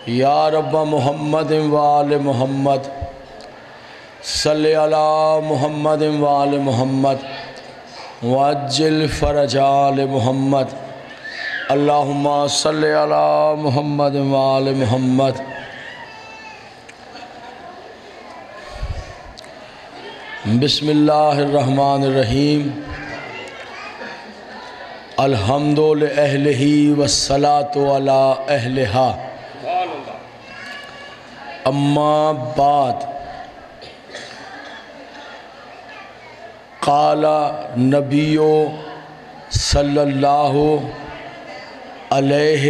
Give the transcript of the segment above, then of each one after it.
یا رب محمد وآل محمد صلی علی محمد وآل محمد وعجل فرج آل محمد اللہم صلی علی محمد وآل محمد بسم اللہ الرحمن الرحیم الحمد لأہلہ والصلاة علی اہلہا اما بعد قال نبی صلی اللہ علیہ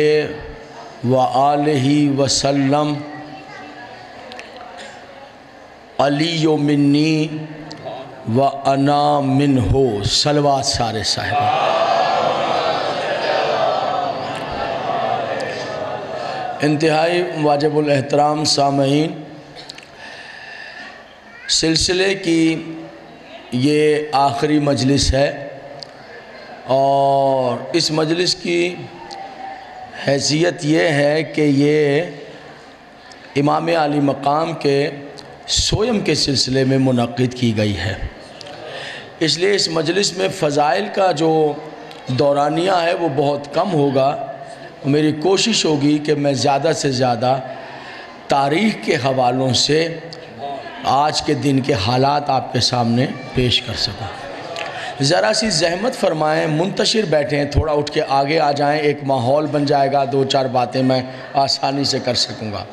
وآلہ وسلم علی منی وانا منہ صلوات سارے صاحب انتہائی واجب الاحترام سامعین، سلسلے کی یہ آخری مجلس ہے اور اس مجلس کی حیثیت یہ ہے کہ یہ امام عالی مقام کے سویم کے سلسلے میں منعقد کی گئی ہے، اس لیے اس مجلس میں فضائل کا جو دورانیہ ہے وہ بہت کم ہوگا۔ میری کوشش ہوگی کہ میں زیادہ سے زیادہ تاریخ کے حوالوں سے آج کے دن کے حالات آپ کے سامنے پیش کر سکوں۔ ذرا سی زحمت فرمائیں، منتشر بیٹھیں، تھوڑا اٹھ کے آگے آ جائیں، ایک ماحول بن جائے گا، دو چار باتیں میں آسانی سے کر سکوں گا۔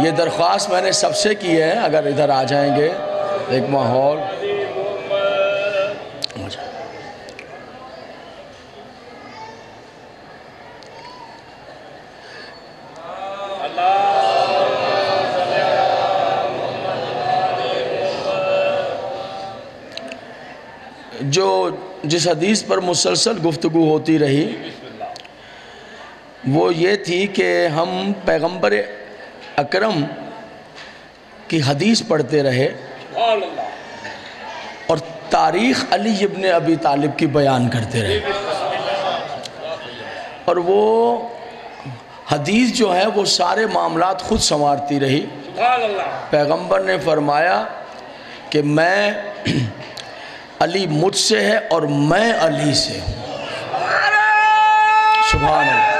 یہ درخواست میں نے سب سے کی ہے، اگر ادھر آ جائیں گے ایک ماحول جس حدیث پر مسلسل گفتگو ہوتی رہی وہ یہ تھی کہ ہم پیغمبر اکرم کی حدیث پڑھتے رہے اور تاریخ علی ابن ابی طالب کی بیان کرتے رہے، اور وہ حدیث جو ہے وہ سارے معاملات خود سنوارتی رہی۔ پیغمبر نے فرمایا کہ میں علی مجھ سے ہے اور میں علی سے ہوں۔ سبحان اللہ۔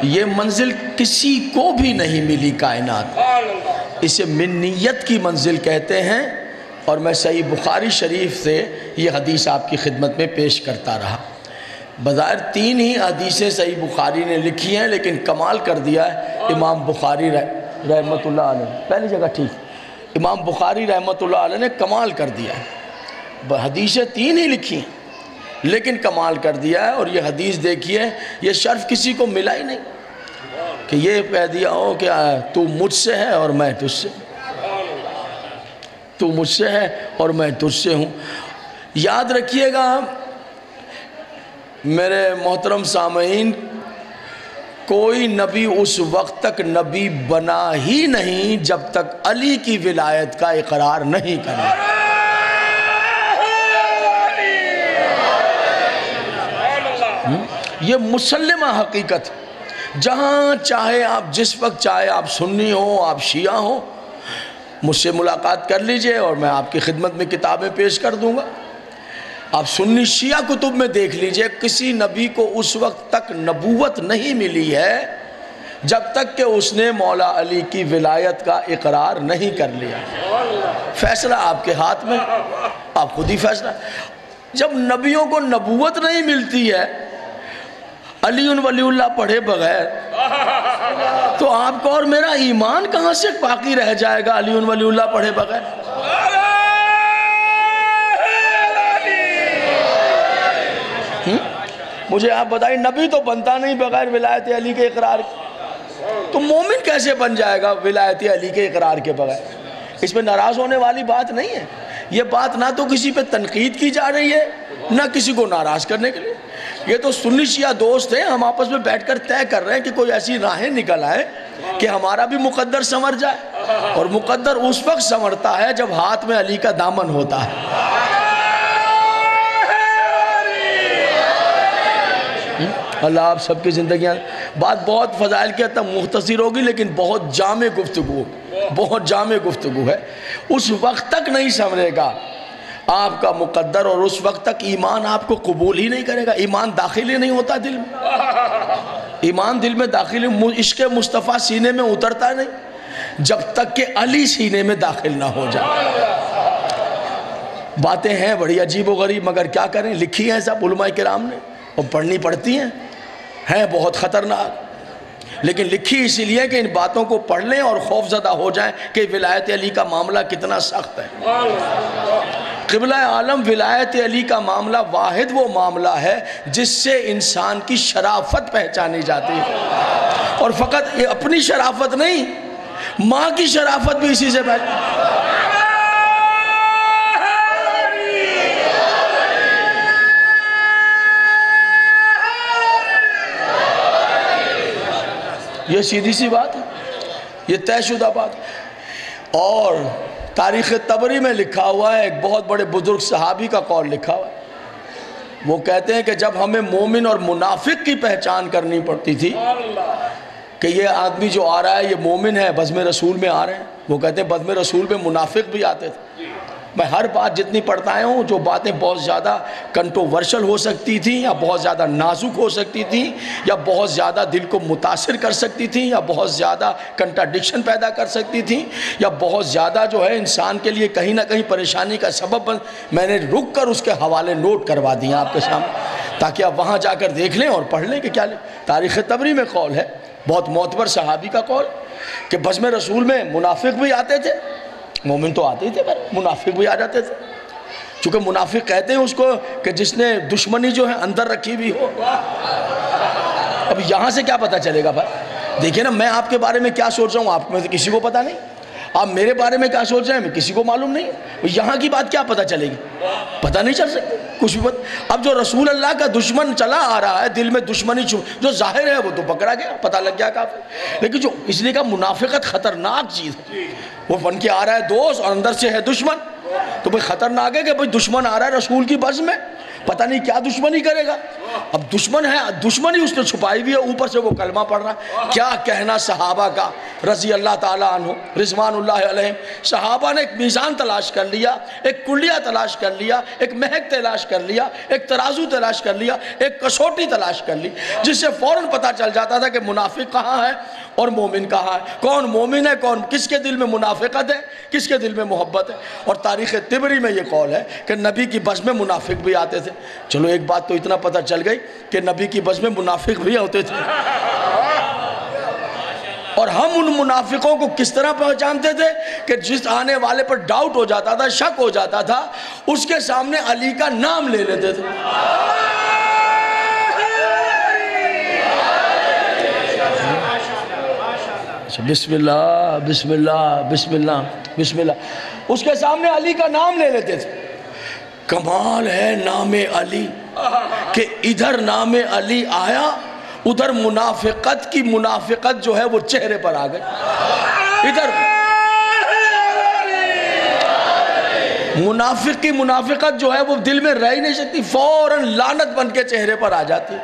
یہ منزل کسی کو بھی نہیں ملی کائنات، اسے منیت کی منزل کہتے ہیں، اور میں صحیح بخاری شریف سے یہ حدیث آپ کی خدمت میں پیش کرتا رہا۔ بظاہر 3 ہی حدیثیں صحیح بخاری نے لکھی ہیں، لیکن کمال کر دیا ہے امام بخاری رحمت اللہ علیہ، پہلی جگہ ٹھیک، امام بخاری رحمت اللہ علیہ نے کمال کر دیا ہے۔ حدیثیں 3 ہی لکھی ہیں لیکن کمال کر دیا ہے، اور یہ حدیث دیکھیے، یہ شرف کسی کو ملا ہی نہیں کہ یہ کہہ دیا ہو کہ تو مجھ سے ہے اور میں تجھ سے، تو مجھ سے ہے اور میں تجھ سے ہوں۔ یاد رکھیے گا میرے محترم سامعین، کوئی نبی اس وقت تک نبی بنا ہی نہیں جب تک علی کی ولایت کا اقرار نہیں کرے۔ یہ مسلمہ حقیقت، جہاں چاہے آپ، جس وقت چاہے آپ سنی ہو، آپ شیعہ ہو، مجھ سے ملاقات کر لیجئے اور میں آپ کی خدمت میں کتابیں پیش کر دوں گا۔ آپ سنی شیعہ کتب میں دیکھ لیجئے، کسی نبی کو اس وقت تک نبوت نہیں ملی ہے جب تک کہ اس نے مولا علی کی ولایت کا اقرار نہیں کر لیا۔ فیصلہ آپ کے ہاتھ میں، آپ خود ہی فیصلہ۔ جب نبیوں کو نبوت نہیں ملتی ہے علی ولی اللہ پڑھے بغیر، تو آپ کو اور میرا ایمان کہاں سے باقی رہ جائے گا علی ولی اللہ پڑھے بغیر؟ مجھے آپ بتائیں، نبی تو بنتا نہیں بغیر ولایت علی کے اقرار کے، تو مومن کیسے بن جائے گا ولایت علی کے اقرار کے بغیر؟ اس پہ ناراض ہونے والی بات نہیں ہے، یہ بات نہ تو کسی پہ تنقید کی جا رہی ہے نہ کسی کو ناراض کرنے کے لیے، یہ تو سنی شیعہ دوست ہیں، ہم آپس میں بیٹھ کر طے کر رہے ہیں کہ کوئی ایسی راہیں نکل آئے کہ ہمارا بھی مقدر سنور جائے۔ اور مقدر اس وقت سنورتا ہے جب ہاتھ میں علی کا دامن ہوتا ہے۔ اللہ آپ سب کی زندگیاں، بات بہت فضائل کی حد تک مختصر ہوگی لیکن بہت جامع گفتگو، بہت جامع گفتگو ہے۔ اس وقت تک نہیں سنورے گا آپ کا مقدر، اور اس وقت تک ایمان آپ کو قبول ہی نہیں کرے گا۔ ایمان داخل ہی نہیں ہوتا دل میں، ایمان دل میں داخل، عشق مصطفیٰ سینے میں اترتا نہیں جب تک کہ علی سینے میں داخل نہ ہو جائے۔ باتیں ہیں بڑی عجیب و غریب، مگر کیا کریں، لکھی ہیں سب علماء کرام نے اور پڑھنی پڑتی ہیں بہت خطرناک، لیکن لکھی اسی لیے کہ ان باتوں کو پڑھ لیں اور خوف زدہ ہو جائیں کہ ولایت علی کا معاملہ کتنا سخت ہے۔ قبلہ عالم، ولایت علی کا معاملہ واحد وہ معاملہ ہے جس سے انسان کی شرافت پہچانی جاتی ہے، اور فقط یہ اپنی شرافت نہیں، ماں کی شرافت بھی اسی سے پہچانی۔ یہ سیدھی سی بات ہے، یہ طے شدہ بات ہے۔ اور تاریخ طبری میں لکھا ہوا ہے، ایک بہت بڑے بزرگ صحابی کا قول لکھا ہوا ہے، وہ کہتے ہیں کہ جب ہمیں مومن اور منافق کی پہچان کرنی پڑتی تھی کہ یہ آدمی جو آ رہا ہے یہ مومن ہے، بزم رسول میں آ رہے ہیں، وہ کہتے ہیں بزم رسول میں منافق بھی آتے تھے۔ میں ہر بات جتنی پڑھتا آیا ہوں، جو باتیں بہت زیادہ کنٹروورشل ہو سکتی تھیں یا بہت زیادہ نازک ہو سکتی تھیں یا بہت زیادہ دل کو متاثر کر سکتی تھیں یا بہت زیادہ کنٹراڈکشن پیدا کر سکتی تھیں یا بہت زیادہ جو ہے انسان کے لیے کہیں نہ کہیں پریشانی کا سبب میں نے رک کر اس کے حوالے نوٹ کروا دیے آپ کے سامنے، تاکہ آپ وہاں جا کر دیکھ لیں اور پڑھ لیں کہ کیا لیں۔ تاریخ طبری میں قول ہے، بہت معتبر صحابی کا قول، کہ بزم رسول میں منافق بھی آتے تھے، مومن تو آتے ہی تھے پر منافق بھی آ جاتے تھے، چونکہ منافق کہتے ہیں اس کو کہ جس نے دشمنی جو ہے اندر رکھی ہوئی ہو۔ اب یہاں سے کیا پتہ چلے گا بھائی؟ دیکھیں نا، میں آپ کے بارے میں کیا سوچ رہا ہوں آپ میں سے کسی کو پتہ نہیں، آپ میرے بارے میں کیا سوچ رہے ہیں میں کسی کو معلوم نہیں، یہاں کی بات کیا پتہ چلے گی؟ پتہ نہیں چل سکتی کچھ بھی۔ اب جو رسول اللہ کا دشمن چلا آ رہا ہے، دل میں دشمنی جو ظاہر ہے وہ تو پکڑا گیا، پتہ لگ گیا کافی، لیکن جو اس لیے کا منافقت خطرناک چیز ہے، وہ بن کے آ رہا ہے دوست اور اندر سے ہے دشمن، تو بھئی خطرناک ہے کہ بھئی دشمن آ رہا ہے رسول کی بز میں، پتہ نہیں کیا دشمنی کرے گا۔ اب دشمن ہے، دشمنی اس نے چھپائی ہوئی ہے، اوپر سے وہ کلمہ پڑھ رہا ہے۔ کیا کہنا صحابہ کا رضی اللہ تعالیٰ عنہ رضوان اللہ علیہم، صحابہ نے ایک میزان تلاش کر لیا، ایک کلیہ تلاش کر لیا، ایک مہک تلاش کر لیا، ایک ترازو تلاش کر لیا، ایک کسوٹی تلاش کر لی، جس سے فوراً پتہ چل جاتا تھا کہ منافق کہاں ہے اور مومن کہاں ہے، کون مومن ہے، کون کس کے دل میں منافقت ہے، کس کے دل میں محبت ہے۔ اور تاریخ طبری میں یہ قول ہے کہ نبی کی بز میں منافق بھی آتے تھے۔ چلو ایک بات تو اتنا پتہ چل گئی کہ نبی کی بز میں منافق بھی ہوتے تھے، اور ہم ان منافقوں کو کس طرح پہچانتے تھے کہ جس آنے والے پر ڈاؤٹ ہو جاتا تھا، شک ہو جاتا تھا، اس کے سامنے علی کا نام لے لیتے تھے۔ بسم اللہ بسم اللہ بسم اللہ بسم اللہ، اس کے سامنے علی کا نام لے لیتے تھے۔ کمال ہے نام علی کہ ادھر نام علی آیا، ادھر منافقت کی منافقت جو ہے وہ چہرے پر آ گئی، ادھر منافق کی منافقت جو ہے وہ دل میں رہ ہی نہیں سکتی، فوراً لعنت بن کے چہرے پر آ جاتی۔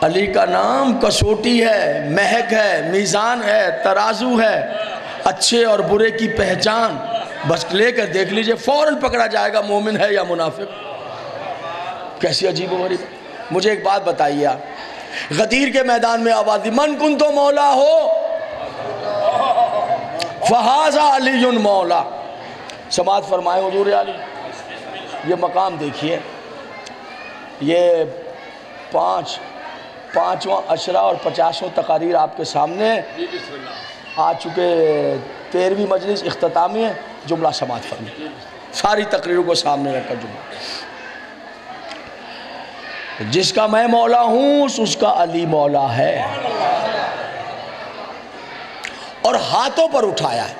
علی کا نام کسوٹی ہے، مہک ہے، میزان ہے، ترازو ہے، اچھے اور برے کی پہچان، بس لے کر دیکھ لیجئے فوراً پکڑا جائے گا مومن ہے یا منافق۔ کیسی عجیب و غریب۔ مجھے ایک بات بتائیے آپ، غدیر کے میدان میں آواز دی، من کن تو مولا ہو فہذا علی مولا، سماعت فرمائے حضور علی۔ یہ مقام دیکھیے، یہ پانچواں عشرہ اور 50واں تقاریر آپ کے سامنے آ چکے، 13ویں مجلس اختتامی ہے، جملہ سماعت فرمائے، ساری تقریروں کو سامنے رکھ کر جملہ، جس کا میں مولا ہوں اس کا علی مولا ہے، اور ہاتھوں پر اٹھایا ہے،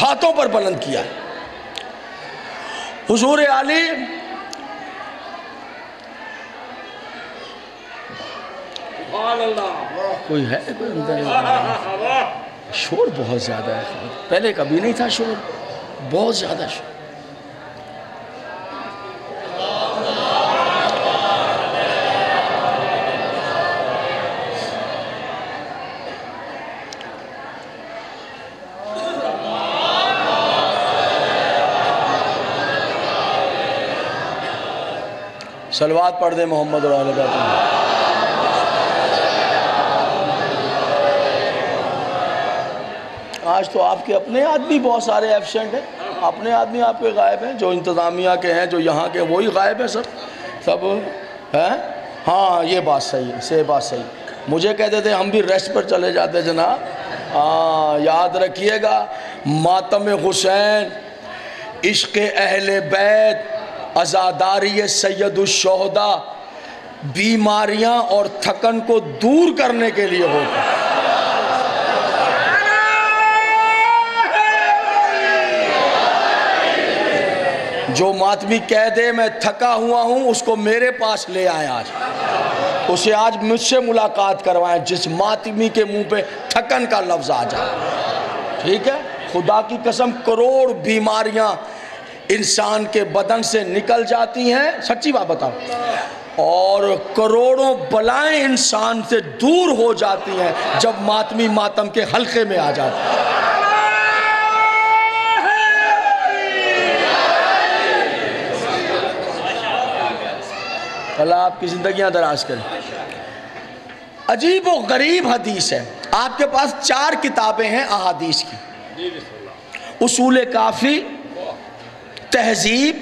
ہاتھوں پر بلند کیا ہے۔ حضور علی کوئی ہے کوئی اندر؟ شور بہت زیادہ ہے، پہلے کبھی نہیں تھا شور، بہت زیادہ شور۔ صلوات پڑھ دیں محمد اور آل بیت میں۔ آج تو آپ کے اپنے آدمی بہت سارے ایبسینٹ ہیں، اپنے آدمی آپ کے غائب ہیں، جو انتظامیہ کے ہیں، جو یہاں کے، وہی غائب ہیں سب ہیں۔ ہاں یہ بات صحیح ہے، یہ بات صحیح ہے۔ مجھے کہتے تھے ہم بھی ریسٹ پر چلے جاتے جناب۔ ہاں یاد رکھیے گا، ماتم حسین، عشق اہل بیت، عزاداری سید الشہداء بیماریاں اور تھکن کو دور کرنے کے لیے ہوتا ہے۔ جو ماتمی کہہ دے میں تھکا ہوا ہوں، اس کو میرے پاس لے آئیں، آج اسے آج مجھ سے ملاقات کروائیں، جس ماتمی کے منہ پہ تھکن کا لفظ آ جائے، ٹھیک ہے؟ خدا کی قسم کروڑ بیماریاں انسان کے بدن سے نکل جاتی ہیں، سچی بات بتاؤ، اور کروڑوں بلائیں انسان سے دور ہو جاتی ہیں جب ماتمی ماتم کے حلقے میں آ جاتے ہیں۔ اللہ آپ کی زندگیاں دراز کریں۔ عجیب و غریب حدیث ہے، آپ کے پاس 4 کتابیں ہیں احادیث کی، اصول کافی، تہذیب،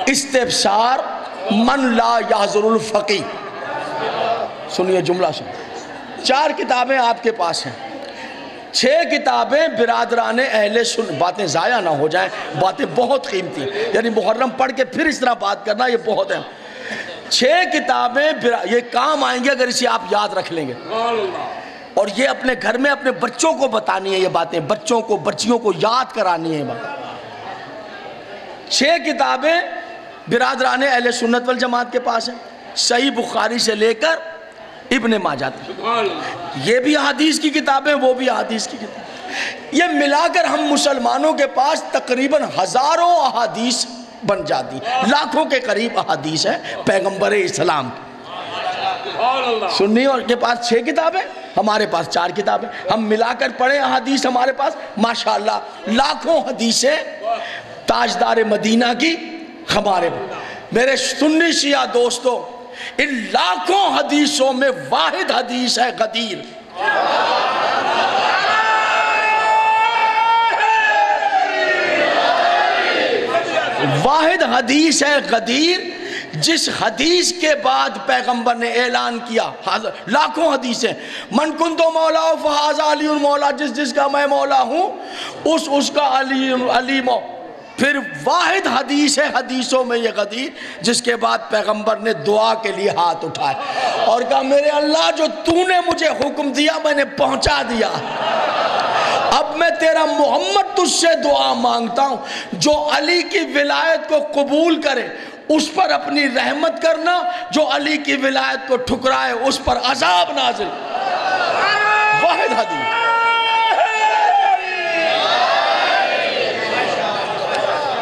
استبصار، من لا یحضر الفقیہ۔ سنیے جملہ سنیے، 4 کتابیں آپ کے پاس ہیں، 6 کتابیں برادران اہل سنت، باتیں ضائع نہ ہو جائیں، باتیں بہت قیمتی ہیں، یعنی محرم پڑھ کے پھر اس طرح بات کرنا یہ بہت ہے۔ 6 کتابیں یہ کام آئیں گے اگر اسے آپ یاد رکھ لیں گے، اور یہ اپنے گھر میں اپنے بچوں کو بتانی ہے، یہ باتیں بچوں کو بچیوں کو یاد کرانی ہے۔ 6 کتابیں برادران اہل سنت والجماعت کے پاس ہیں، صحیح بخاری سے لے کر ابن ماجہ تک، یہ بھی احادیث کی کتابیں، وہ بھی احادیث کی کتابیں، یہ ملا کر ہم مسلمانوں کے پاس تقریباً ہزاروں احادیث بن جاتی، لاکھوں کے قریب احادیث ہیں پیغمبر اسلام کی۔ سنیوں کے پاس 6 کتابیں، ہمارے پاس 4 کتابیں، ہم ملا کر پڑھیں احادیث ہمارے پاس ماشاءاللہ لاکھوں حدیثیں تاجدار مدینہ کی ہمارے پاس۔ میرے سنی شیعہ دوستو، ان لاکھوں حدیثوں میں واحد حدیث ہے غدیر۔ واحد حدیث ہے غدیر، جس حدیث کے بعد پیغمبر نے اعلان کیا، لاکھوں حدیثیں، من کنتو مولا فہذا علی مولا، جس کا میں مولا ہوں اس کا علی مولا۔ پھر واحد حدیث ہے حدیثوں میں یہ غدیر، جس کے بعد پیغمبر نے دعا کے لیے ہاتھ اٹھائے اور کہا میرے اللہ جو تو نے مجھے حکم دیا میں نے پہنچا دیا، اب میں تیرا محمد تجھ سے دعا مانگتا ہوں، جو علی کی ولایت کو قبول کرے اس پر اپنی رحمت کرنا، جو علی کی ولایت کو ٹھکرائے اس پر عذاب نازل۔ واحد حدیث،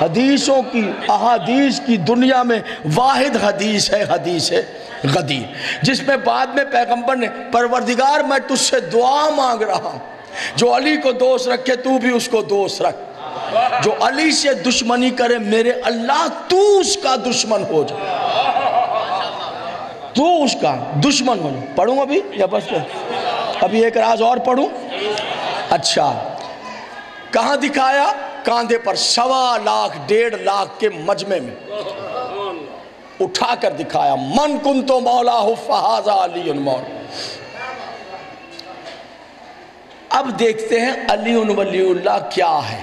حدیثوں کی احادیث کی دنیا میں واحد حدیث ہے حدیث غدیر، جس میں بعد میں پیغمبر نے پروردگار میں تجھ سے دعا مانگ رہا ہوں، جو علی کو دوست رکھے تو بھی اس کو دوست رکھ، جو علی سے دشمنی کرے میرے اللہ تو اس کا دشمن ہو جا، تو اس کا دشمن ہو جا۔ پڑھوں ابھی یا بس ابھی ایک راز اور پڑھوں؟ اچھا، کہاں دکھایا؟ کاندھے پر 1.25 لاکھ 1.5 لاکھ کے مجمع میں اٹھا کر دکھایا، من کنتو مولا فہذا علی مولا۔ اب دیکھتے ہیں علی ولی اللہ کیا ہے۔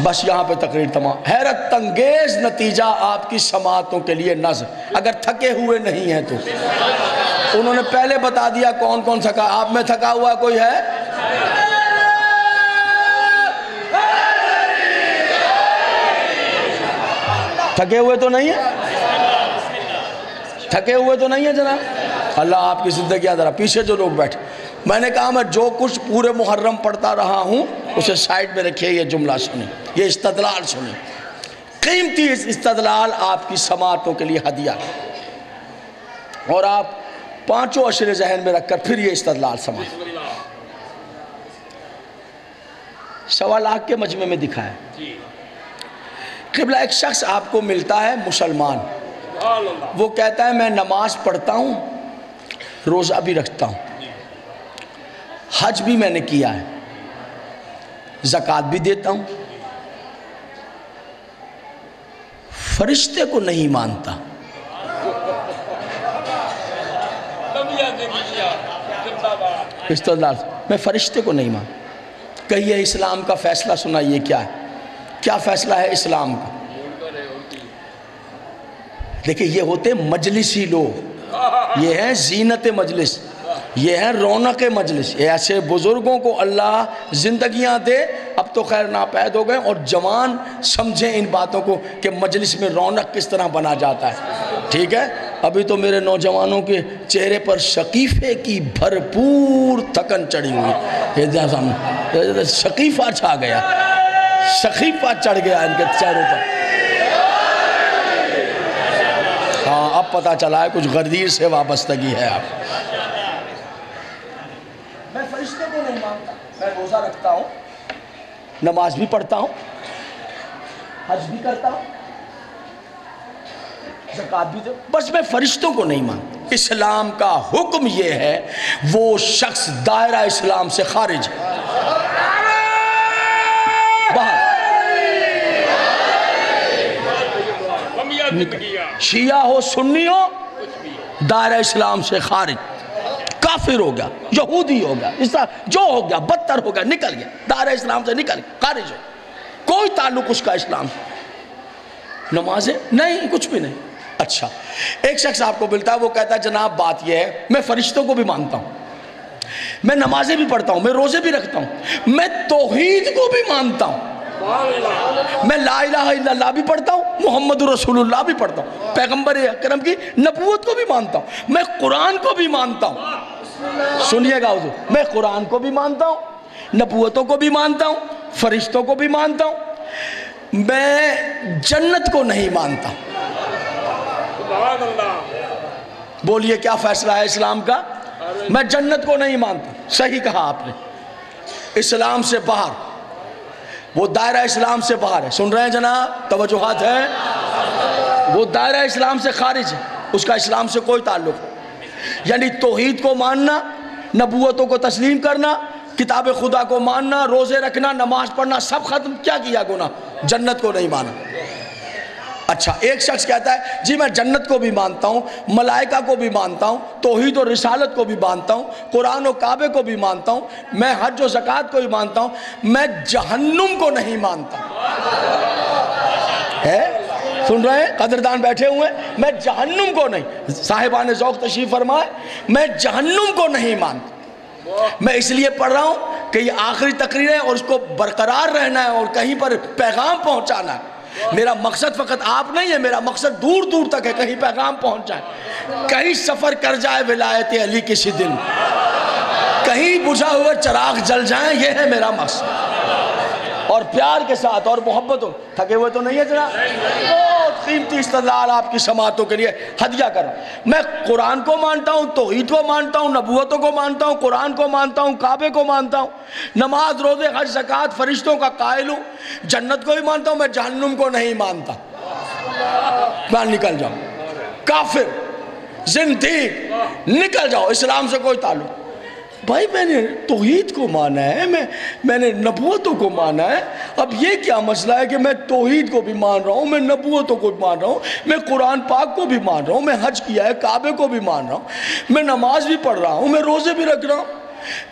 بس یہاں پہ تقریر تمام۔ حیرت انگیز نتیجہ آپ کی سماعتوں کے لیے نظر، اگر تھکے ہوئے نہیں ہیں تو انہوں نے پہلے بتا دیا کون کون تھکا، آپ میں تھکا ہوا کوئی ہے؟ تھکے ہوئے تو نہیں ہے؟ تھکے ہوئے تو نہیں ہیں جناب؟ اللہ آپ کی زندگیاں ذرا پیچھے جو لوگ بیٹھے، میں نے کہا میں جو کچھ پورے محرم پڑھتا رہا ہوں اسے سائڈ میں رکھیے، یہ جملہ سنیں، یہ استدلال سنیں، قیمتی استدلال آپ کی سماعتوں کے لیے ہدیہ، اور آپ پانچوں اشرے ذہن میں رکھ کر پھر یہ استدلال سماعت۔ 1.25 لاکھ کے مجمع میں دکھا ہے قبلہ، ایک شخص آپ کو ملتا ہے مسلمان، وہ کہتا ہے میں نماز پڑھتا ہوں، روزہ بھی رکھتا ہوں، حج بھی میں نے کیا ہے، زکوٰۃ بھی دیتا ہوں، فرشتے کو نہیں مانتا۔ استدلال، میں فرشتے کو نہیں مانتا۔ کہیے اسلام کا فیصلہ سنائیے کیا ہے، کیا فیصلہ ہے اسلام کا؟ دیکھیں یہ ہوتے مجلسی لوگ، یہ ہیں زینت مجلس، یہ ہیں رونق مجلس، ایسے بزرگوں کو اللہ زندگیاں دے، اب تو خیر ناپید ہو گئے، اور جوان سمجھیں ان باتوں کو کہ مجلس میں رونق کس طرح بنا جاتا ہے، ٹھیک ہے؟ ابھی تو میرے نوجوانوں کے چہرے پر شقیفے کی بھرپور تھکن چڑھی ہوئی، شقیفہ چھا گیا، شقیفہ چڑھ گیا ان کے چہروں پر۔ ہاں اب پتہ چلا ہے کچھ غدیر سے وابستگی ہے آپ۔ میں فرشتے کو نہیں مانتا، میں روزہ رکھتا ہوں، نماز بھی پڑھتا ہوں، حج بھی کرتا ہوں، زکوٰۃ بھی دے، بس میں فرشتوں کو نہیں مانتا۔ اسلام کا حکم یہ ہے وہ شخص دائرہ اسلام سے خارج ہے، باہر، شیعہ ہو سنی ہو، دائرہ اسلام سے خارج، کافر ہو گیا، یہودی ہو گیا، اس طرح جو ہو گیا، بدتر ہو گیا، نکل گیا دائرہ اسلام سے، نکل گیا، خارج ہو، کوئی تعلق اس کا اسلام سے، نمازیں نہیں، کچھ بھی نہیں۔ اچھا ایک شخص آپ کو ملتا ہے، وہ کہتا ہے جناب بات یہ ہے میں فرشتوں کو بھی مانتا ہوں، میں نمازیں بھی پڑھتا ہوں، میں روزے بھی رکھتا ہوں، میں توحید کو بھی مانتا ہوں، میں لا الہ الا اللہ بھی پڑھتا ہوں، محمد رسول اللہ بھی پڑھتا ہوں، پیغمبر اکرم کی نبوت کو بھی مانتا ہوں، میں قرآن کو بھی مانتا ہوں۔ سنیے گا حضور، میں قرآن کو بھی مانتا ہوں، نبوتوں کو بھی مانتا ہوں، فرشتوں کو بھی مانتا ہوں، میں جنت کو نہیں مانتا۔ بولیے کیا فیصلہ ہے اسلام کا؟ میں جنت کو نہیں مانتا، صحیح کہا آپ نے، اسلام سے باہر، وہ دائرہ اسلام سے باہر ہے، سن رہے ہیں جناب، توجہات ہے، وہ دائرہ اسلام سے خارج ہے، اس کا اسلام سے کوئی تعلق نہیں، یعنی توحید کو ماننا، نبوتوں کو تسلیم کرنا، کتاب خدا کو ماننا، روزے رکھنا، نماز پڑھنا، سب ختم، کیا کیا گناہ؟ جنت کو نہیں مانا۔ اچھا ایک شخص کہتا ہے جی میں جنت کو بھی مانتا ہوں، ملائکہ کو بھی مانتا ہوں، توحید و رسالت کو بھی مانتا ہوں، قرآن و کعبے کو بھی مانتا ہوں، میں حج و زکوٰۃ کو بھی مانتا ہوں، میں جہنم کو نہیں مانتا۔ ہے سن رہے ہیں قدردان بیٹھے ہوئے، میں جہنم کو نہیں، صاحبان ذوق تشریف فرمائے، میں جہنم کو نہیں مانتا۔ میں اس لیے پڑھ رہا ہوں کہ یہ آخری تقریر ہے اور اس کو برقرار رہنا ہے اور کہیں پر پیغام پہنچانا ہے۔ میرا مقصد فقط آپ نہیں ہے، میرا مقصد دور دور تک ہے، کہیں پیغام پہنچ جائے، کہیں سفر کر جائے ولایت علی کسی دل میں، کہیں بجھا ہوئے چراغ جل جائیں، یہ ہے میرا مقصد، اور پیار کے ساتھ اور محبت ہو۔ تھکے ہوئے تو نہیں ہے جناب؟ بہت قیمتی استدلال آپ کی سماعتوں کے لیے ہدیہ کر رہا ہوں۔ میں قرآن کو مانتا ہوں، توحید کو مانتا ہوں، نبوتوں کو مانتا ہوں، قرآن کو مانتا ہوں، کعبے کو مانتا ہوں، نماز روزے حج زکوٰۃ فرشتوں کا قائل ہوں، جنت کو بھی مانتا ہوں، میں جہنم کو نہیں مانتا۔ میں نکل جاؤ کافر زندیق، نکل جاؤ، اسلام سے کوئی تعلق۔ بھائی میں نے توحید کو مانا ہے، میں نے نبوتوں کو مانا ہے، اب یہ کیا مسئلہ ہے کہ میں توحید کو بھی مان رہا ہوں، میں نبوتوں کو بھی مان رہا ہوں، میں قرآن پاک کو بھی مان رہا ہوں، میں حج کیا ہے، کعبے کو بھی مان رہا ہوں، میں نماز بھی پڑھ رہا ہوں، میں روزے بھی رکھ رہا ہوں،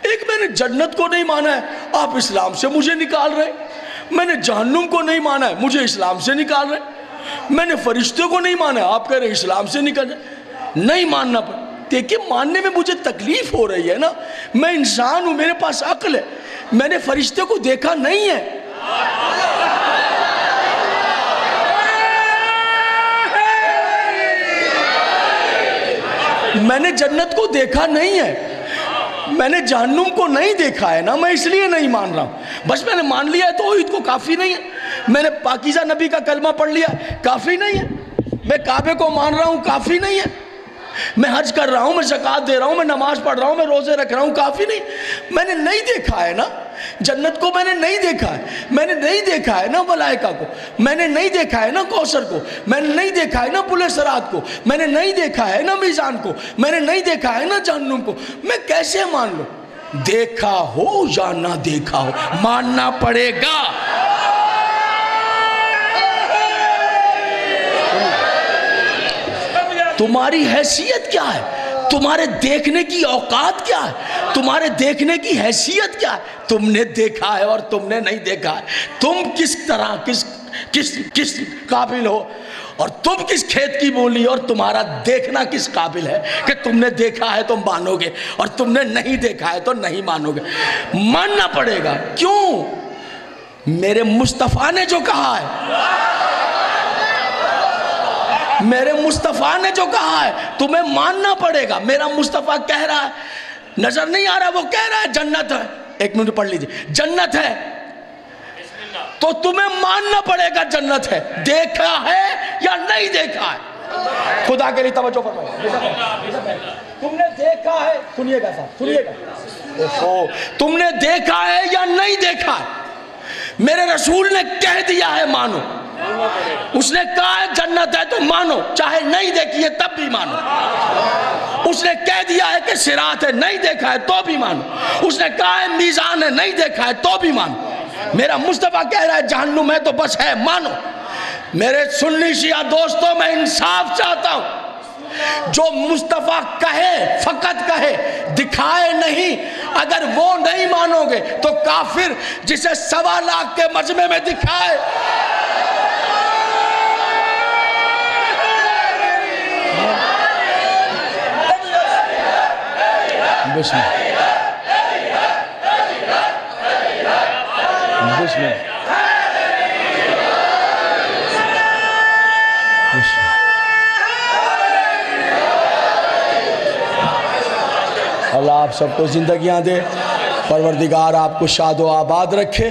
ایک میں نے جنت کو نہیں مانا ہے، آپ اسلام سے مجھے نکال رہے ہیں، میں نے جہنم کو نہیں مانا ہے، مجھے اسلام سے نکال رہے ہیں، میں نے فرشتے کو نہیں مانا ہے، آپ کہہ رہے ہیں اسلام سے نکل جائے، نہیں ماننا پڑا۔ دیکھیں ماننے میں مجھے تکلیف ہو رہی ہے نا، میں انسان ہوں، میرے پاس عقل ہے، میں نے فرشتے کو دیکھا نہیں ہے، میں نے جنت کو دیکھا نہیں ہے، میں نے جہنم کو نہیں دیکھا ہے نا، میں اس لیے نہیں مان رہا ہوں۔ بس میں نے مان لیا ہے توحید کو، کافی نہیں ہے۔ میں نے پاکیزہ نبی کا کلمہ پڑھ لیا، کافی نہیں ہے۔ میں کعبے کو مان رہا ہوں، کافی نہیں ہے۔ میں حج کر رہا ہوں، میں زکوٰۃ دے رہا ہوں، میں نماز پڑھ رہا ہوں، میں روزے رکھ رہا ہوں، کافی نہیں۔ میں نے نہیں دیکھا ہے نا جنت کو، میں نے نہیں دیکھا ہے، میں نے نہیں دیکھا ہے نا ملائکہ کو، میں نے نہیں دیکھا ہے نا کوثر کو، میں نے نہیں دیکھا ہے نا پل صراط کو، میں نے نہیں دیکھا ہے نا میزان کو، میں نے نہیں دیکھا ہے نا جہنم کو، میں کیسے مان لوں؟ دیکھا ہو یا نہ دیکھا ہو، ماننا پڑے گا۔ تمہاری حیثیت کیا ہے؟ تمہارے دیکھنے کی اوقات کیا ہے؟ تمہارے دیکھنے کی حیثیت کیا ہے؟ تم نے دیکھا ہے اور تم نے نہیں دیکھا ہے، تم کس طرح کس قابل ہو، اور تم کس کھیت کی بولی، اور تمہارا دیکھنا کس قابل ہے کہ تم نے دیکھا ہے تو مانو گے اور تم نے نہیں دیکھا ہے تو نہیں مانو گے۔ ماننا پڑے گا۔ کیوں؟ میرے مصطفیٰ نے جو کہا ہے، میرے مصطفیٰ نے جو کہا ہے تمہیں ماننا پڑے گا۔ میرا مصطفیٰ کہہ رہا ہے، نظر نہیں آ رہا، وہ کہہ رہا ہے جنت ہے، ایک منٹ پڑھ لیجئے، جنت ہے تو تمہیں ماننا پڑے گا جنت ہے۔ دیکھا ہے یا نہیں دیکھا ہے؟ خدا کے لیے توجہ فرمائیے۔ تم نے دیکھا ہے، سنیے گا صاحب، سنیے گا، تم نے دیکھا ہے یا نہیں دیکھا ہے؟ میرے رسول نے کہہ دیا ہے مانو، اس نے کہا ہے جنت ہے تو مانو، چاہے نہیں دیکھی ہے تب بھی مانو۔ اس نے کہہ دیا ہے کہ صراط ہے، نہیں دیکھا ہے تو بھی مانو۔ اس نے کہا ہے میزان ہے، نہیں دیکھا ہے تو بھی مانو۔ میرا مصطفیٰ کہہ رہا ہے جہنم ہے تو بس ہے، مانو۔ میرے سنی شیعہ دوستوں، میں انصاف چاہتا ہوں، جو مصطفیٰ کہے فقط کہے، دکھائے نہیں، اگر وہ نہیں مانو گے تو کافر جسے 1.25 لاکھ کے مجمع میں دکھائے، بسم اللہ آپ سب کو زندگیاں دے، پروردگار آپ کو شاد و آباد رکھے۔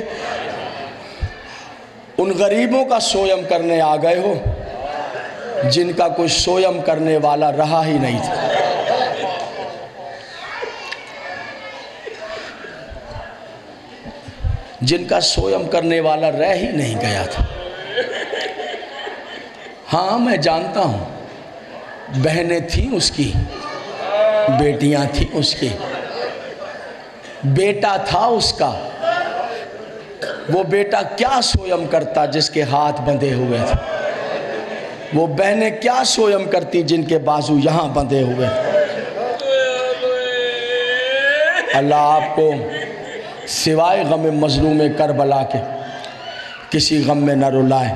ان غریبوں کا سویم کرنے آ گئے ہو جن کا کوئی سویم کرنے والا رہا ہی نہیں تھا۔ جن کا سویم کرنے والا رہ ہی نہیں گیا تھا۔ ہاں میں جانتا ہوں، بہنیں تھیں اس کی، بیٹیاں تھیں اس کی، بیٹا تھا اس کا۔ وہ بیٹا کیا سویم کرتا جس کے ہاتھ بندھے ہوئے تھے؟ وہ بہنیں کیا سویم کرتی جن کے بازو یہاں بندھے ہوئے تھے؟ اللہ آپ کو سوائے غم مظلوم کربلا کے کسی غم میں نہ رلائے۔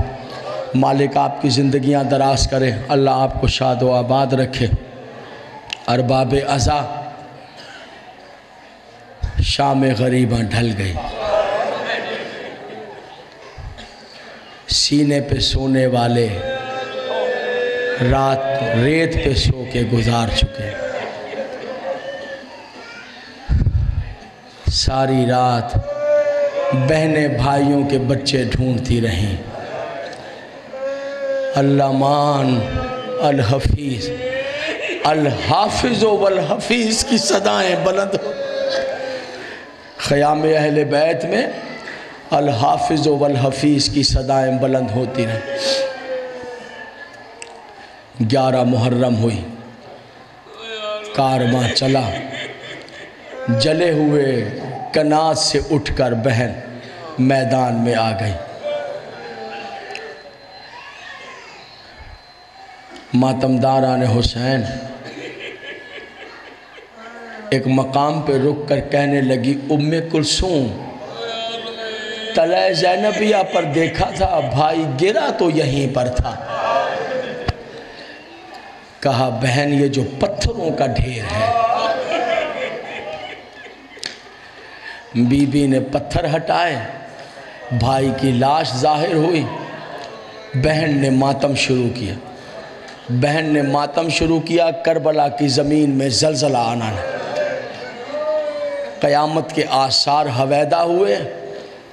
مالک آپ کی زندگیاں دراز کرے، اللہ آپ کو شاد و آباد رکھے۔ ارباب عزا، شام غریباں ڈھل گئی، سینے پہ سونے والے رات ریت پہ سو کے گزار چکے۔ ساری رات بہنیں بھائیوں کے بچے ڈھونڈتی رہیں۔ المان الحفیظ، الحافظ والحفیظ کی صدائیں بلند ہو۔ خیام اہل بیت میں الحافظ والحفیظ کی صدائیں بلند ہوتی رہیں۔ 11 محرم ہوئی، کارواں چلا، جلے ہوئے کناز سے اٹھ کر بہن میدان میں آ گئی۔ ماتمداران حسین ایک مقام پہ رک کر کہنے لگی، ام کلثوم، تلۂ زینبیہ پر دیکھا تھا، بھائی گرا تو یہیں پر تھا۔ کہا بہن یہ جو پتھروں کا ڈھیر ہے۔ بی بی نے پتھر ہٹائے، بھائی کی لاش ظاہر ہوئی، بہن نے ماتم شروع کیا۔ بہن نے ماتم شروع کیا، کربلا کی زمین میں زلزلہ آنا ہے، قیامت کے آثار ہویدا ہوئے۔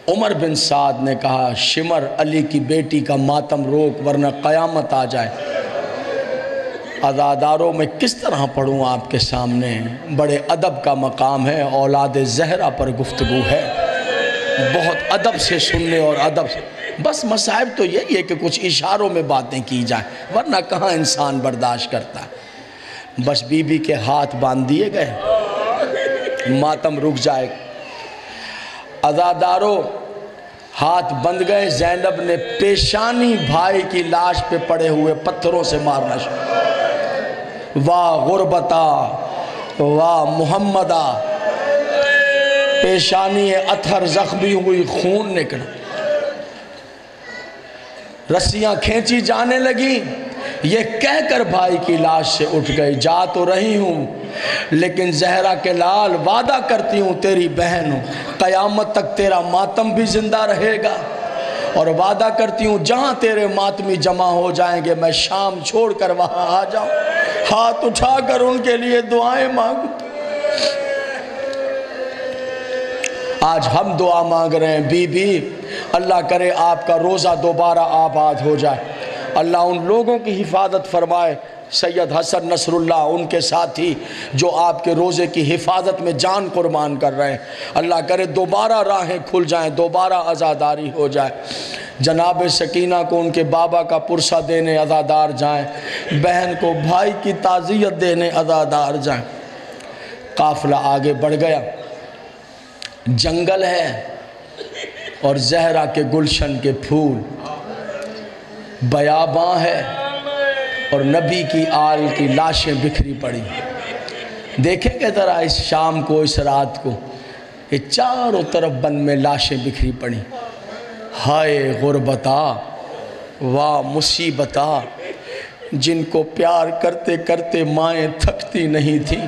عمر بن سعد نے کہا شمر علی کی بیٹی کا ماتم روک ورنہ قیامت آ جائے۔ عزاداروں میں کس طرح پڑھوں آپ کے سامنے، بڑے ادب کا مقام ہے، اولاد زہرا پر گفتگو ہے، بہت ادب سے سننے اور ادب سے، بس مصائب تو یہی ہے کہ کچھ اشاروں میں باتیں کی جائیں ورنہ کہاں انسان برداشت کرتا ہے۔ بس بی بی کے ہاتھ باندھ دیے گئے، ماتم رک جائے گا۔ عزاداروں ہاتھ بند گئے، زینب نے پیشانی بھائی کی لاش پہ پڑے ہوئے پتھروں سے مارنا شروع، واہ غربتا واہ محمدہ، پیشانی اطہر زخمی ہوئی، خون نکلا، رسیاں کھینچی جانے لگی۔ یہ کہہ کر بھائی کی لاش سے اٹھ گئی، جا تو رہی ہوں لیکن زہرا کے لال وعدہ کرتی ہوں تیری بہن ہوں، قیامت تک تیرا ماتم بھی زندہ رہے گا، اور وعدہ کرتی ہوں جہاں تیرے ماتمی جمع ہو جائیں گے میں شام چھوڑ کر وہاں آ جاؤں، ہاتھ اٹھا کر ان کے لیے دعائیں مانگوں۔ آج ہم دعا مانگ رہے ہیں، بی بی اللہ کرے آپ کا روزہ دوبارہ آباد ہو جائے، اللہ ان لوگوں کی حفاظت فرمائے، سید حسن نصر اللہ ان کے ساتھی جو آپ کے روزے کی حفاظت میں جان قربان کر رہے ہیں، اللہ کرے دوبارہ راہیں کھل جائیں، دوبارہ عزاداری ہو جائے۔ جناب سکینہ کو ان کے بابا کا پرسہ دینے عزادار جائیں، بہن کو بھائی کی تعزیت دینے عزادار جائیں۔ قافلہ آگے بڑھ گیا، جنگل ہے اور زہرا کے گلشن کے پھول، بیاباں ہے اور نبی کی آل کی لاشیں بکھری پڑی۔ دیکھیں کہ ذرا اس شام کو، اس رات کو، یہ چاروں طرف بن میں لاشیں بکھری پڑی۔ ہائے غربتا واہ مصیبتا، جن کو پیار کرتے کرتے مائیں تھکتی نہیں تھی،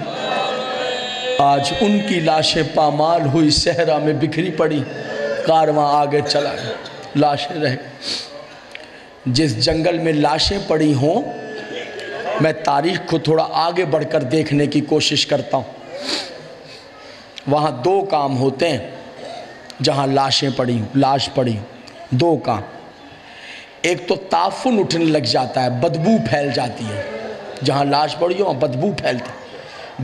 آج ان کی لاشیں پامال ہوئی صحرا میں بکھری پڑی۔ کارواں آگے چلا گیا، لاشیں رہ گئی۔ جس جنگل میں لاشیں پڑی ہوں، میں تاریخ کو تھوڑا آگے بڑھ کر دیکھنے کی کوشش کرتا ہوں۔ وہاں دو کام ہوتے ہیں جہاں لاشیں پڑی ہوں، لاش پڑی ہوں، دو کام۔ ایک تو تعفن اٹھنے لگ جاتا ہے، بدبو پھیل جاتی ہے، جہاں لاش پڑی ہو وہاں بدبو پھیلتی ہے۔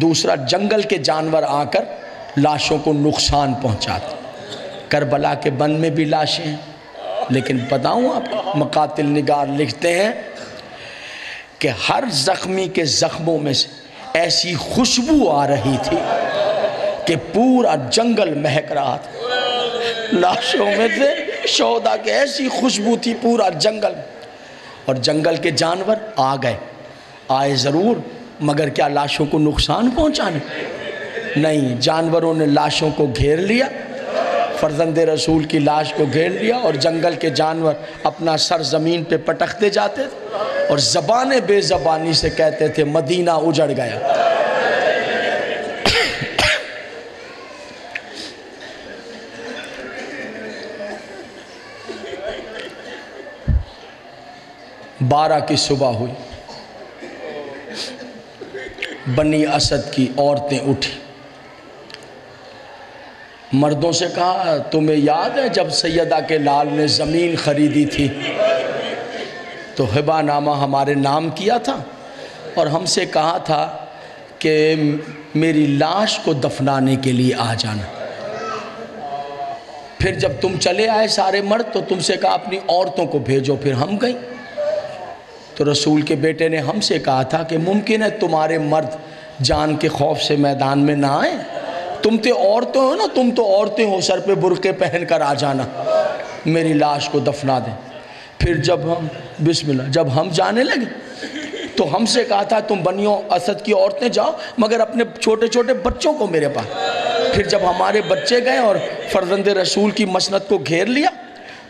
دوسرا جنگل کے جانور آ کر لاشوں کو نقصان پہنچاتے۔ کربلا کے بن میں بھی لاشیں ہیں، لیکن بتاؤں آپ کو، مقاتل نگار لکھتے ہیں کہ ہر زخمی کے زخموں میں سے ایسی خوشبو آ رہی تھی کہ پورا جنگل مہک رہا تھا۔ لاشوں میں سے شہداء کے ایسی خوشبو تھی پورا جنگل، اور جنگل کے جانور آئے ضرور، مگر کیا لاشوں کو نقصان پہنچانے؟ نہیں، جانوروں نے لاشوں کو گھیر لیا، فرزند رسول کی لاش کو گھیر لیا، اور جنگل کے جانور اپنا سر زمین پہ پٹکتے جاتے تھے اور زبان بے زبانی سے کہتے تھے مدینہ اجڑ گیا۔ بارہ کی صبح ہوئی، بنی اسد کی عورتیں اٹھی، مردوں سے کہا تمہیں یاد ہے جب سیدہ کے لال نے زمین خریدی تھی تو ہبہ نامہ ہمارے نام کیا تھا اور ہم سے کہا تھا کہ میری لاش کو دفنانے کے لیے آ جانا۔ پھر جب تم چلے آئے سارے مرد تو تم سے کہا اپنی عورتوں کو بھیجو، پھر ہم گئیں تو رسول کے بیٹے نے ہم سے کہا تھا کہ ممکن ہے تمہارے مرد جان کے خوف سے میدان میں نہ آئیں، تم تو عورتیں ہو نا، تم تو عورتیں ہو، سر پہ برقعے پہن کر آ جانا، میری لاش کو دفنا دیں۔ پھر جب ہم جانے لگے تو ہم سے کہا تھا تم بنی اسد کی عورتیں جاؤ مگر اپنے چھوٹے چھوٹے بچوں کو میرے پاس۔ پھر جب ہمارے بچے گئے اور فرزند رسول کی مسند کو گھیر لیا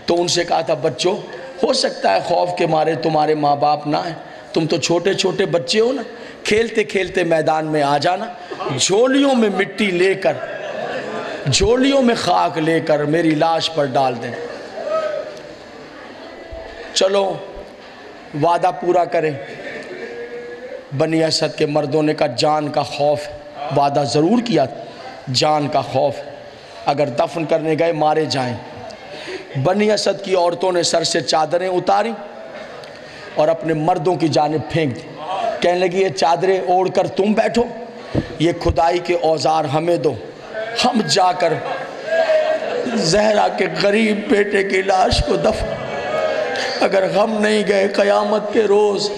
تو ان سے کہا تھا بچوں ہو سکتا ہے خوف کے مارے تمہارے ماں باپ نہ آئیں، تم تو چھوٹے چھوٹے بچے ہو نا، کھیلتے کھیلتے میدان میں آ جانا، جھولیوں میں مٹی لے کر، جھولیوں میں خاک لے کر میری لاش پر ڈال دیں۔ چلو وعدہ پورا کریں، بنی اسد کے مردوں نے کہا جان کا خوف، وعدہ ضرور کیا جان کا خوف، اگر دفن کرنے گئے مارے جائیں۔ بنی اسد کی عورتوں نے سر سے چادریں اتاری اور اپنے مردوں کی جانب پھینک دی، کہنے لگی یہ چادریں اوڑھ کر تم بیٹھو، یہ کھدائی کے اوزار ہمیں دو، ہم جا کر زہرا کے غریب بیٹے کی لاش کو دفن، اگر ہم نہیں گئے قیامت کے روز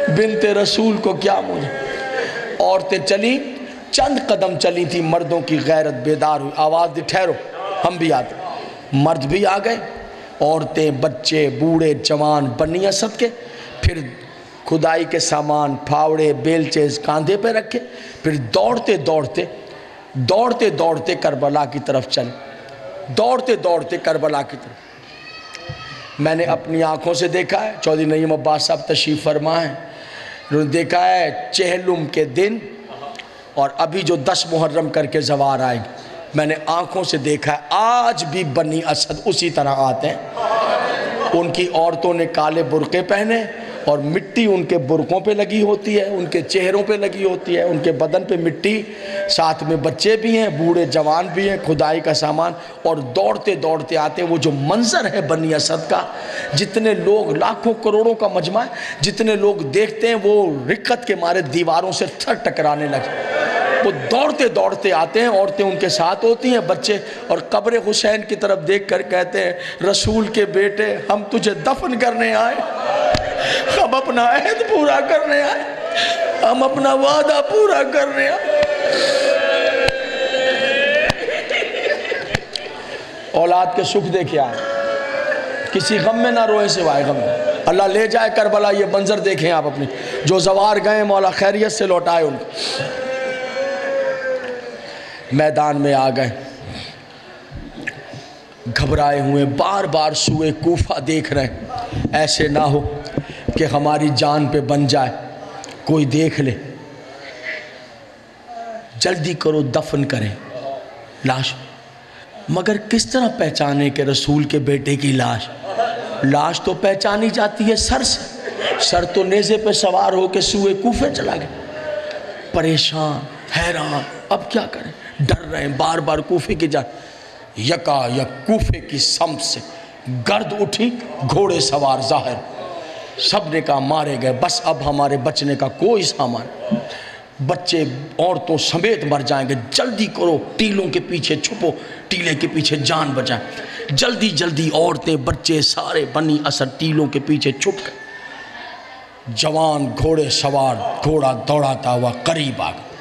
بنت رسول کو کیا مجھے۔ عورتیں چلیں، چند قدم چلی تھی، مردوں کی غیرت بیدار ہوئی، آواز دی ٹھہرو ہم بھی آتے، مرد بھی آ گئے، عورتیں، بچے، بوڑھے، جوان بنی اسد کے، پھر کھدائی کے سامان، پھاوڑے، بیلچے کاندھے پہ رکھے، پھر دوڑتے دوڑتے کربلا کی طرف چلے، دوڑتے کربلا کی طرف۔ میں نے اپنی آنکھوں سے دیکھا ہے، چودھری نعیم عباس صاحب تشریف فرما ہیں، انہوں نے دیکھا ہے چہلم کے دن اور ابھی جو 10 محرم کر کے زوار آئیں گے، میں نے آنکھوں سے دیکھا ہے آج بھی بنی اسد اسی طرح آتے ہیں۔ ان کی عورتوں نے کالے برقعے پہنے اور مٹی ان کے برقوں پہ لگی ہوتی ہے، ان کے چہروں پہ لگی ہوتی ہے، ان کے بدن پہ مٹی، ساتھ میں بچے بھی ہیں، بوڑھے جوان بھی ہیں، کھدائی کا سامان، اور دوڑتے آتے ہیں۔ وہ جو منظر ہے بنی اسد کا، جتنے لوگ، لاکھوں کروڑوں کا مجمع ہے، جتنے لوگ دیکھتے ہیں وہ رقت کے مارے دیواروں سے تھر ٹکرانے لگے۔ وہ دوڑتے آتے ہیں، عورتیں ان کے ساتھ ہوتی ہیں، بچے، اور قبر حسین کی طرف دیکھ کر کہتے ہیں رسول کے بیٹے ہم تجھے دفن کرنے آئے، ہم اپنا عہد پورا کرنے آئے، ہم اپنا وعدہ پورا کرنے آئے۔ اولاد کے سکھ دیکھے آئے، کسی غم میں نہ روئے سوائے غم میں۔ اللہ لے جائے کربلا، یہ منظر دیکھیں آپ اپنی، جو زوار گئے مولا خیریت سے لوٹائے ان کو۔ میدان میں آ گئے، گھبرائے ہوئے، بار بار سوئے کوفہ دیکھ رہے ہیں، ایسے نہ ہو کہ ہماری جان پہ بن جائے، کوئی دیکھ لے، جلدی کرو دفن کریں لاش۔ مگر کس طرح پہچانے کہ رسول کے بیٹے کی لاش؟ لاش تو پہچانی جاتی ہے سر سے، سر تو نیزے پہ سوار ہو کے سوئے کوفے چلا گیا، پریشان، حیران، اب کیا کریں، ڈر رہے ہیں، بار بار کوفے کی جان، یکا یک کوفے کی سمت سے گرد اٹھی، گھوڑے سوار ظاہر، سب نے کہا مارے گئے، بس اب ہمارے بچنے کا کوئی سامان، بچے عورتوں سمیت مر جائیں گے، جلدی کرو، ٹیلوں کے پیچھے چھپو، ٹیلے کے پیچھے جان بچائیں، جلدی عورتیں، بچے، سارے بنی اسد ٹیلوں کے پیچھے چھپ گئے۔ جوان گھوڑے سوار، گھوڑا دوڑاتا ہوا قریب آ گیا،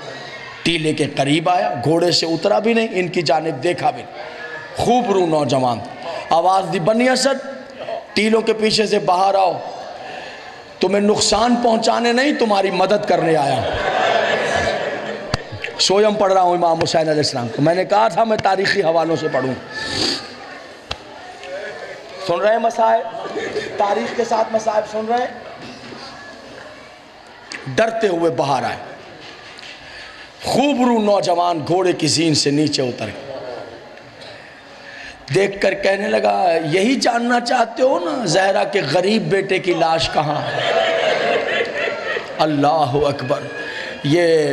ٹیلے کے قریب آیا، گھوڑے سے اترا بھی نہیں، ان کی جانب دیکھا بھی نہیں، خوب رو نوجوان، آواز دی بنی اسد ٹیلوں کے پیچھے سے باہر آؤ، تمہیں نقصان پہنچانے نہیں تمہاری مدد کرنے آیا ہوں۔ سویم پڑھ رہا ہوں امام حسین علیہ السلام کو، میں نے کہا تھا میں تاریخی حوالوں سے پڑھوں۔ سن رہے ہیں مصائب، تاریخ کے ساتھ مصائب سن رہے ہیں؟ ڈرتے ہوئے باہر آئے، خوب رو نوجوان گھوڑے کی زین سے نیچے اتر گئے، دیکھ کر کہنے لگا یہی جاننا چاہتے ہو نا زہرا کے غریب بیٹے کی لاش کہاں ہے؟ اللہ اکبر، یہ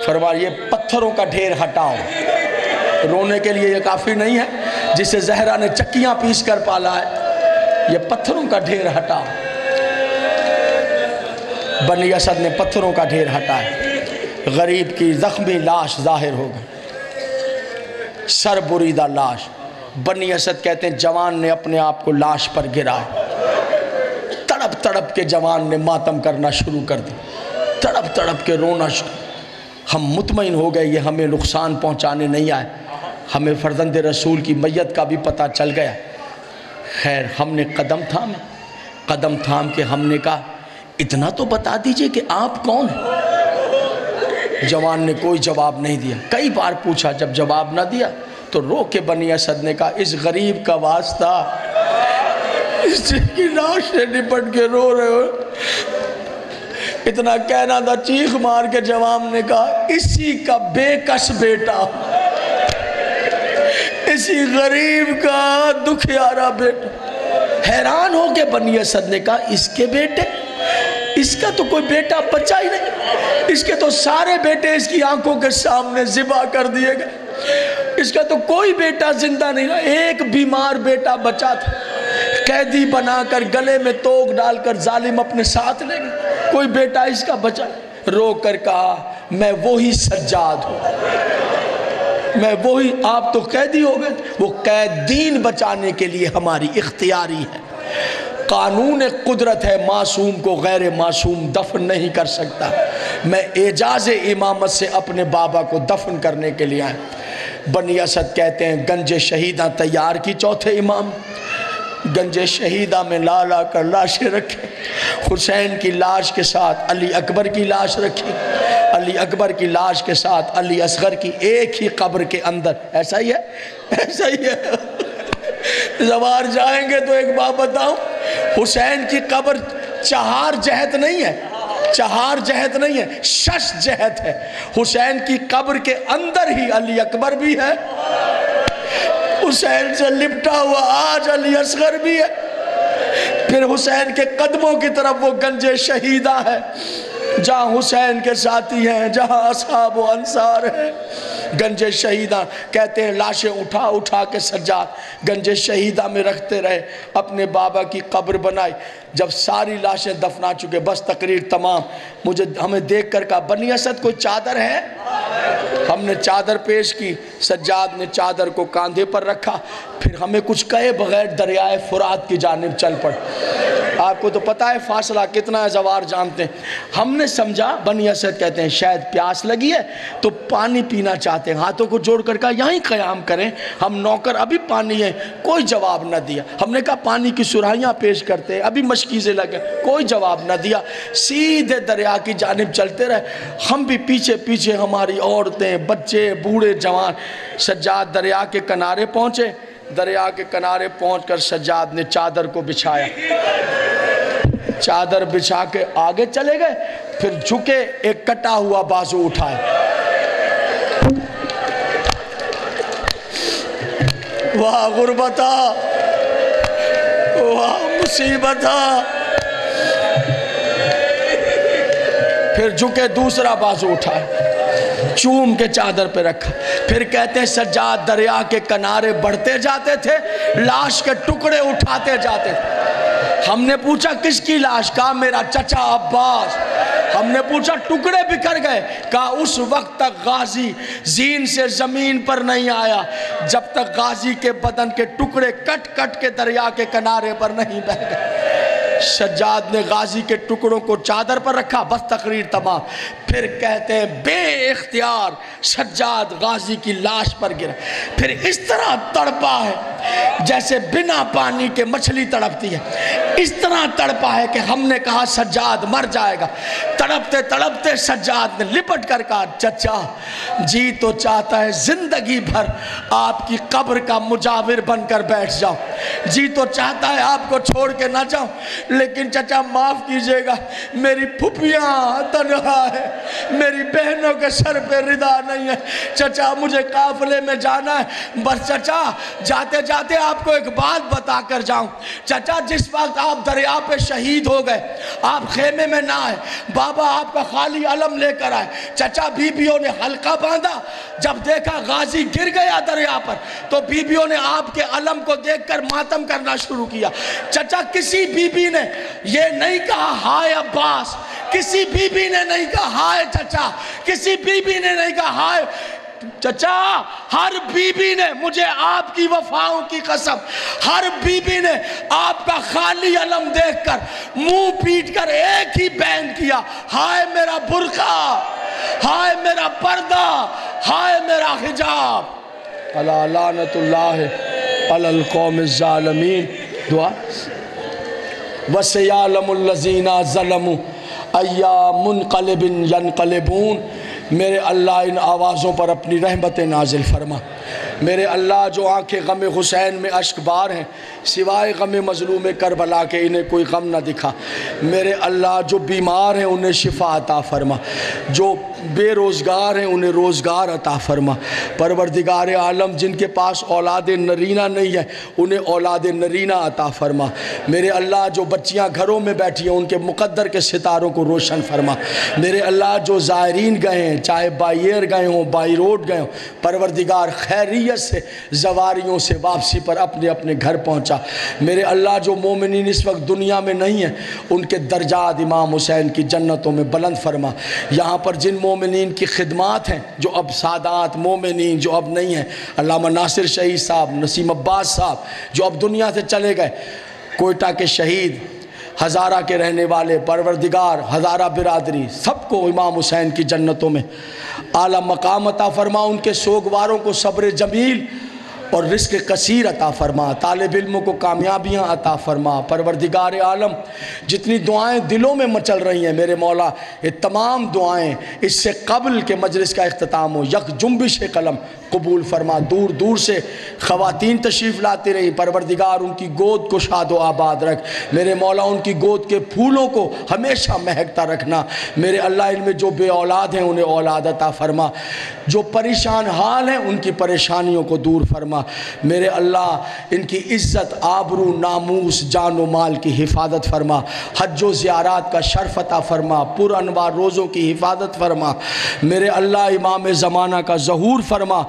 فرما یہ پتھروں کا ڈھیر ہٹاؤ، رونے کے لیے یہ کافی نہیں ہے، جسے زہرا نے چکیاں پیس کر پالا ہے، یہ پتھروں کا ڈھیر ہٹاؤ۔ بنی اسد نے پتھروں کا ڈھیر ہٹایا، غریب کی زخمی لاش ظاہر ہو گئی، سر بریدہ لاش۔ بنی اسد کہتے ہیں جوان نے اپنے آپ کو لاش پر گرایا، تڑپ تڑپ کے جوان نے ماتم کرنا شروع کر دی، تڑپ تڑپ کے رونا شروع۔ ہم مطمئن ہو گئے یہ ہمیں نقصان پہنچانے نہیں آئے، ہمیں فرزند رسول کی میت کا بھی پتہ چل گیا۔ خیر ہم نے قدم تھام کے ہم نے کہا اتنا تو بتا دیجئے کہ آپ کون ہیں؟ جوان نے کوئی جواب نہیں دیا، کئی بار پوچھا، جب جواب نہ دیا تو رو کے بنی اسد نے کہا اس غریب کا واسطہ، اس کی لاش سے نپٹ کے رو رہے ہو، اتنا کہنا تھا، چیخ مار کے جوان نے کہا اسی کا بے کس بیٹا، اسی غریب کا دکھیارا بیٹا۔ حیران ہو کے بنی اسد نے کہا اس کے بیٹے، اس کا تو کوئی بیٹا بچا ہی نہیں، اس کے تو سارے بیٹے اس کی آنکھوں کے سامنے ذبح کر دیے گئے، اس کا تو کوئی بیٹا زندہ نہیں رہا، ایک بیمار بیٹا بچا تھا، قیدی بنا کر گلے میں توق ڈال کر ظالم اپنے ساتھ لے گئے، کوئی بیٹا اس کا بچا۔ رو کر کہا میں وہی سجاد ہوں، میں وہی، آپ تو قیدی ہو گئے، وہ قید دین بچانے کے لیے ہماری اختیاری ہے، قانون قدرت ہے، معصوم کو غیر معصوم دفن نہیں کر سکتا۔ میں اعجاز امامت سے اپنے بابا کو دفن کرنے کے لیے آیا۔ بنی اسد کہتے ہیں گنج شہیدہ تیار کی چوتھے امام، گنج شہیدہ میں لا لا کر لاشیں رکھیں، حسین کی لاش کے ساتھ علی اکبر کی لاش رکھی، علی اکبر کی لاش کے ساتھ علی اصغر کی، ایک ہی قبر کے اندر۔ ایسا ہی ہے، ایسا ہی ہے۔ زوار جائیں گے تو ایک بات بتاؤں، حسین کی قبر 4 جہت نہیں ہے، 4 جہت نہیں ہے، 6 جہت ہے۔ حسین کی قبر کے اندر ہی علی اکبر بھی ہے، حسین سے لپٹا ہوا آج علی اصغر بھی ہے، پھر حسین کے قدموں کی طرف وہ گنج شہیدہ ہے جہاں حسین کے ساتھی ہیں، جہاں اصحاب و انصار ہیں۔ گنج شہیدہ کہتے ہیں لاشیں اٹھا اٹھا کے سجاد گنج شہیدہ میں رکھتے رہے، اپنے بابا کی قبر بنائی۔ جب ساری لاشیں دفنا چکے، بس تقریر تمام، ہمیں دیکھ کر کہا بنی اسد کوئی چادر ہے؟ ہم نے چادر پیش کی، سجاد نے چادر کو کاندھے پر رکھا، پھر ہمیں کچھ کہے بغیر دریائے فرات کی جانب چل پڑ۔ آپ کو تو پتہ ہے فاصلہ کتنا ہے، زوار جانتے ہیں۔ ہم نے سمجھا بنی اسد کہتے ہیں شاید پیاس لگی ہے تو پانی پینا چاہتے ہیں، ہاتھوں کو جوڑ کر کہا یہیں قیام کریں، ہم نوکر، ابھی پانی ہے، کوئی جواب نہ دیا۔ ہم نے کہا پانی کی سرائیاں پیش کرتے ہیں، ابھی مشکیزیں لگے، کوئی جواب نہ دیا، سیدھے دریا کی جانب چلتے رہے۔ ہم بھی پیچھے پیچھے، ہماری عورتیں، بچے، بوڑھے، جوان۔ سجاد دریا کے کنارے پہنچے، دریا کے کنارے پہنچ کر سجاد نے چادر کو بچھایا، چادر بچھا کے آگے چلے گئے، پھر جھکے ایک کٹا ہوا بازو اٹھائے، واہ غربتا، واہ مصیبتا، پھر جھکے دوسرا بازو اٹھائے، چوم کے چادر پہ رکھا۔ پھر کہتے ہیں سجاد دریا کے کنارے بڑھتے جاتے تھے، لاش کے ٹکڑے اٹھاتے جاتے تھے۔ ہم نے پوچھا کس کی لاش؟ کہا میرا چچا عباس۔ ہم نے پوچھا ٹکڑے بکھر گئے؟ کہا اس وقت تک غازی زین سے زمین پر نہیں آیا جب تک غازی کے بدن کے ٹکڑے کٹ کٹ کے دریا کے کنارے پر نہیں بہہ گئے۔ سجاد نے غازی کے ٹکڑوں کو چادر پر رکھا، بس تقریر تمام۔ پھر کہتے ہیں بے اختیار سجاد غازی کی لاش پر گرا، پھر اس طرح تڑپا ہے جیسے بنا پانی کے مچھلی تڑپتی ہے، اس طرح تڑپا ہے کہ ہم نے کہا سجاد مر جائے گا۔ تڑپتے تڑپتے سجاد نے لپٹ کر کہا چچا جی تو چاہتا ہے زندگی بھر آپ کی قبر کا مجاور بن کر بیٹھ جاؤں، جی تو چاہتا ہے آپ کو چھوڑ کے نہ جاؤں، لیکن چچا معاف کیجئے گا، میری پھپھیاں تنہا ہے، میری بہنوں کے سر پہ ردا نہیں ہے، چچا مجھے قافلے میں جانا ہے، بس چچا جاتے جاتے آپ کو ایک بات بتا کر جاؤں، چچا جس وقت آپ دریا پہ شہید ہو گئے، آپ خیمے میں نہ آئے، بابا آپ کا خالی علم لے کر آئے، چچا بیویوں نے حلقہ باندھا، جب دیکھا غازی گر گیا دریا پر تو بیویوں نے آپ کے علم کو دیکھ کر ماتم کرنا شروع کیا۔ چچا کسی بیوی نے یہ نہیں کہا ہائے عباس، کسی بیوی نے نہیں کہا ہائے چچا، کسی بیوی نے نہیں کہا ہائے چچا، ہر بیوی نے، مجھے آپ کی وفاؤں کی قسم، ہر بیوی نے آپ کا خالی علم دیکھ کر منہ پیٹ کر ایک ہی بیان کیا ہائے میرا برقع، ہائے میرا پردہ، ہائے میرا حجاب۔ الا لعنت اللہ علی القوم الظالمین۔ دعا وَسَيَعْلَمُ الَّذِينَ ظَلَمُوا أَيَّ مُنْقَلِبٍ يَنْقَلِبُونَ۔ میرے اللہ ان آوازوں پر اپنی رحمت نازل فرما۔ میرے اللہ جو آنکھیں غم حسین میں اشک بار ہیں، سوائے غم مظلوم کربلا کے انہیں کوئی غم نہ دکھا۔ میرے اللہ جو بیمار ہیں انہیں شفا عطا فرما، جو بے روزگار ہیں انہیں روزگار عطا فرما۔ پروردگار عالم جن کے پاس اولاد نرینہ نہیں ہے انہیں اولاد نرینہ عطا فرما۔ میرے اللہ جو بچیاں گھروں میں بیٹھی ہیں ان کے مقدر کے ستاروں کو روشن فرما۔ میرے اللہ جو زائرین گئے ہیں چاہے بائی ایئر گئے ہوں بائی روڈ گئے ہوں، پروردگار خیریت سے زواریوں سے واپسی پر اپنے اپنے گھر پہنچا۔ میرے اللہ جو مومنین اس وقت دنیا میں نہیں ہیں ان کے درجات امام حسین کی جنتوں میں بلند فرما۔ یہاں پر جن مومنین کی خدمات ہیں جو اب سادات مومنین جو اب نہیں ہیں، علامہ ناصر شہید صاحب، نسیم عباس صاحب جو اب دنیا سے چلے گئے، کوئٹہ کے شہید، ہزارہ کے رہنے والے، پروردگار ہزارہ برادری سب کو امام حسین کی جنتوں میں اعلیٰ مقام عطا فرما۔ ان کے سوگواروں کو صبر جمیل اور رزق کثیر عطا فرما، طالب علموں کو کامیابیاں عطا فرما۔ پروردگار عالم جتنی دعائیں دلوں میں مچل رہی ہیں میرے مولا، یہ تمام دعائیں اس سے قبل کہ مجلس کا اختتام ہو یک جنبش قلم قبول فرما۔ دور دور سے خواتین تشریف لاتی رہی، پروردگار ان کی گود کو شاد و آباد رکھ۔ میرے مولا ان کی گود کے پھولوں کو ہمیشہ مہکتا رکھنا۔ میرے اللہ ان میں جو بے اولاد ہیں انہیں اولاد عطا فرما، جو پریشان حال ہیں ان کی پریشانیوں کو دور فرما۔ میرے اللہ ان کی عزت، آبرو، ناموس، جان و مال کی حفاظت فرما۔ حج و زیارات کا شرف عطا فرما، پر انوار روزوں کی حفاظت فرما۔ میرے اللہ امام زمانہ کا ظہور فرما،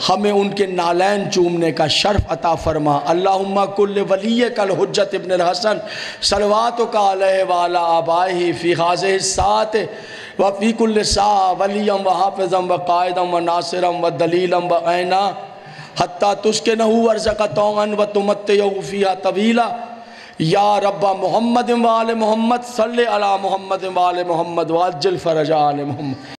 ہمیں ان کے نالین چومنے کا شرف عطا فرما۔ اللہم کل ولیک الحجت ابن الحسن صلواتک علیہ وعلی آبائہ فی ہذہ الساعۃ وفی کل ساعۃ ولیم وحافظم وقائدم وناصرم ودلیلم وعینا حتی تسکنہ ورزق طوعا وتمتعہ فیہا طویلا۔ یا رب محمد وآل محمد صلی علی محمد وآل محمد وعجل فرج آل محمد۔